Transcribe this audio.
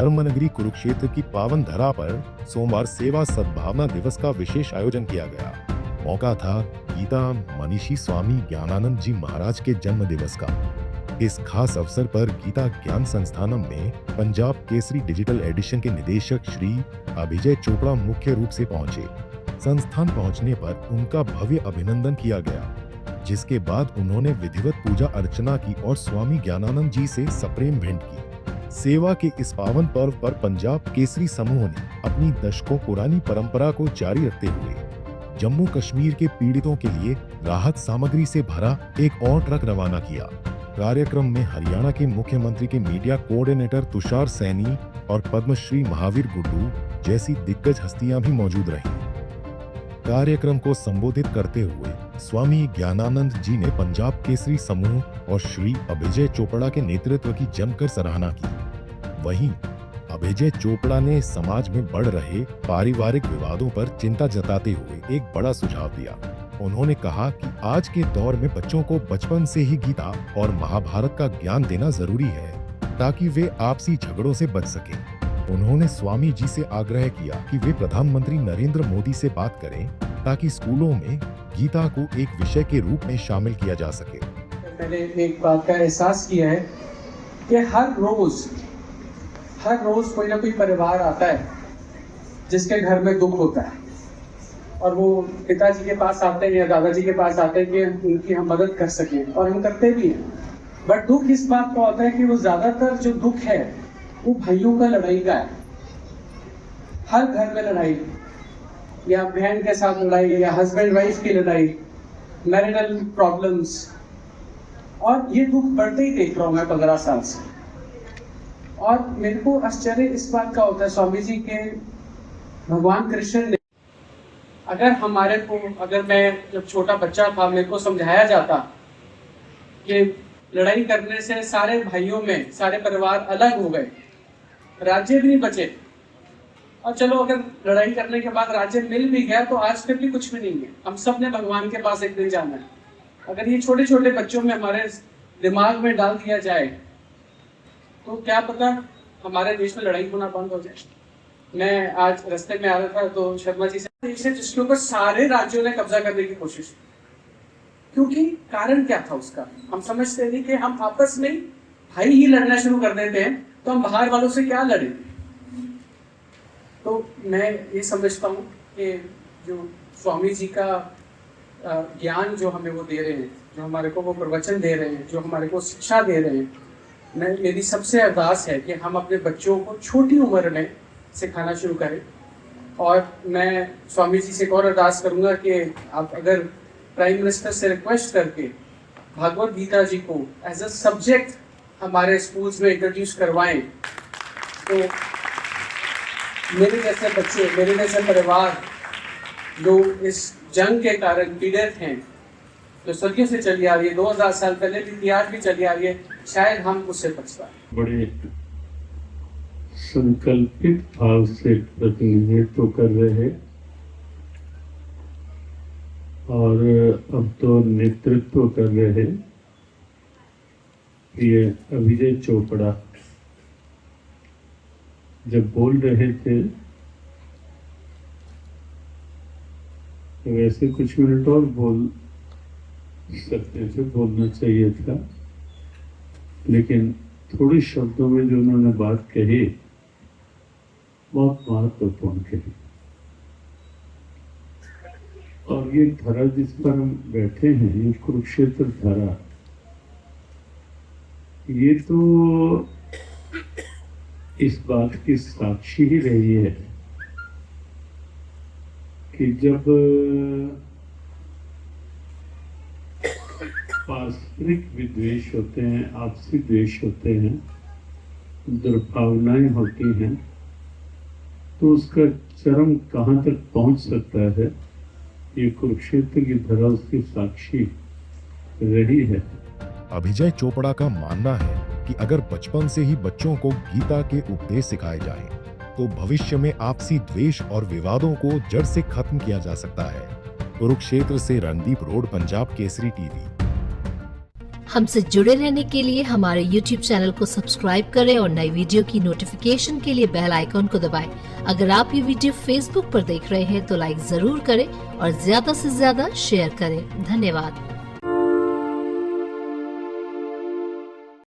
धर्मनगरी कुरुक्षेत्र की पावन धरा पर सोमवार सेवा सद्भावना दिवस का विशेष आयोजन किया गया। मौका था गीता मनीषी स्वामी ज्ञानानंद जी महाराज के जन्म दिवस का। इस खास अवसर पर गीता ज्ञान संस्थानम में पंजाब केसरी डिजिटल एडिशन के निदेशक श्री अभिजय चोपड़ा मुख्य रूप से पहुंचे। संस्थान पहुंचने पर उनका भव्य अभिनंदन किया गया, जिसके बाद उन्होंने विधिवत पूजा अर्चना की और स्वामी ज्ञानानंद जी से सप्रेम भेंट की। सेवा के इस पावन पर्व पर पंजाब केसरी समूह ने अपनी दशकों पुरानी परंपरा को जारी रखते हुए जम्मू कश्मीर के पीड़ितों के लिए राहत सामग्री से भरा एक और ट्रक रवाना किया। कार्यक्रम में हरियाणा के मुख्यमंत्री के मीडिया कोऑर्डिनेटर तुषार सैनी और पद्मश्री महावीर गुड्डू जैसी दिग्गज हस्तियां भी मौजूद रहीं। कार्यक्रम को संबोधित करते हुए स्वामी ज्ञानानंद जी ने पंजाब केसरी समूह और श्री अभिजय चोपड़ा के नेतृत्व की जमकर सराहना की। वहीं अभिजय चोपड़ा ने समाज में बढ़ रहे पारिवारिक विवादों पर चिंता जताते हुए एक बड़ा सुझाव दिया। उन्होंने कहा कि आज के दौर में बच्चों को बचपन से ही गीता और महाभारत का ज्ञान देना जरूरी है, ताकि वे आपसी झगड़ों से बच सकें। उन्होंने स्वामी जी से आग्रह किया कि वे प्रधानमंत्री नरेंद्र मोदी से बात करें, ताकि स्कूलों में गीता को एक विषय के रूप में शामिल किया जा सके। मैंने एक बात का एहसास किया है कि हर रोज कोई ना कोई परिवार आता है जिसके घर में दुख होता है, और वो पिताजी के पास आते हैं या दादाजी के पास आते हैं कि उनकी हम मदद कर सकें, और हम करते भी हैं। बट दुख इस बात का होता है कि वो ज्यादातर जो दुख है वो भाइयों का लड़ाई का है। हर घर में लड़ाई, या बहन के साथ लड़ाई, या हस्बैंड वाइफ की लड़ाई, मैरिटल प्रॉब्लम्स, और ये दुख बढ़ते ही देख रहा हूं मैं 15 साल से। और मेरे को आश्चर्य इस बात का होता है, स्वामी जी के भगवान कृष्ण ने अगर मैं जब छोटा बच्चा था, मेरे को समझाया जाता कि लड़ाई करने से सारे भाइयों में सारे परिवार अलग हो गए, राज्य भी नहीं बचे, और चलो अगर लड़ाई करने के बाद राज्य मिल भी गया तो आज फिर भी कुछ भी नहीं है, हम सब ने भगवान के पास एक दिन जाना है। अगर ये छोटे छोटे बच्चों में हमारे दिमाग में डाल दिया जाए तो क्या पता हमारे देश में लड़ाई होना बंद हो जाए। मैं आज रास्ते में आ रहा था तो शर्मा जी से जिसके ऊपर सारे राज्यों ने कब्जा करने की कोशिश, क्योंकि कारण क्या था उसका, हम समझते थे कि हम आपस में भाई ही लड़ना शुरू कर देते हैं तो हम बाहर वालों से क्या लड़े। तो मैं ये समझता हूँ कि जो स्वामी जी का ज्ञान जो हमें वो दे रहे हैं, जो हमारे को वो प्रवचन दे रहे हैं, जो हमारे को शिक्षा दे रहे हैं, मेरी सबसे अरदास है कि हम अपने बच्चों को छोटी उम्र में सिखाना शुरू करें। और मैं स्वामी जी से एक और अरदास करूंगा कि आप अगर प्राइम मिनिस्टर से रिक्वेस्ट करके भागवत गीता जी को एज अ सब्जेक्ट हमारे स्कूल्स में इंट्रोड्यूस करवाएं, तो मेरे जैसे बच्चे, मेरे जैसे परिवार जो इस जंग के कारण पीड़ित हैं, जो सदियों से चली आ रही है, 2000 साल पहले भी थी, आज भी चली आ रही है, शायद हम उससे बच पाए। बड़े संकल्पित भाव से प्रतिनिधित्व कर रहे हैं और अब तो नेतृत्व कर रहे हैं ये अभिजय चोपड़ा। जब बोल रहे थे तो वैसे कुछ मिनट और बोल सकते थे, बोलना चाहिए था, लेकिन थोड़े शब्दों में जो उन्होंने बात कही बहुत महत्वपूर्ण कही। और ये धरा जिस पर हम बैठे हैं, ये कुरुक्षेत्र धरा, ये तो इस बात की साक्षी ही रही है कि जब पारस्परिक विद्वेष होते हैं, आपसी द्वेष होते हैं, दुर्भावनाएं होती हैं, तो उसका चरम कहाँ तक पहुंच सकता है, ये कुरुक्षेत्र की धरा उसकी साक्षी रही है। अभिजय चोपड़ा का मानना है कि अगर बचपन से ही बच्चों को गीता के उपदेश सिखाए जाएं, तो भविष्य में आपसी द्वेष और विवादों को जड़ से खत्म किया जा सकता है। कुरुक्षेत्र से रणदीप रोड, पंजाब केसरी टीवी। हमसे जुड़े रहने के लिए हमारे YouTube चैनल को सब्सक्राइब करें और नई वीडियो की नोटिफिकेशन के लिए बेल आइकॉन को दबाएं। अगर आप ये वीडियो Facebook पर देख रहे हैं तो लाइक जरूर करें और ज्यादा से ज्यादा शेयर करें। धन्यवाद।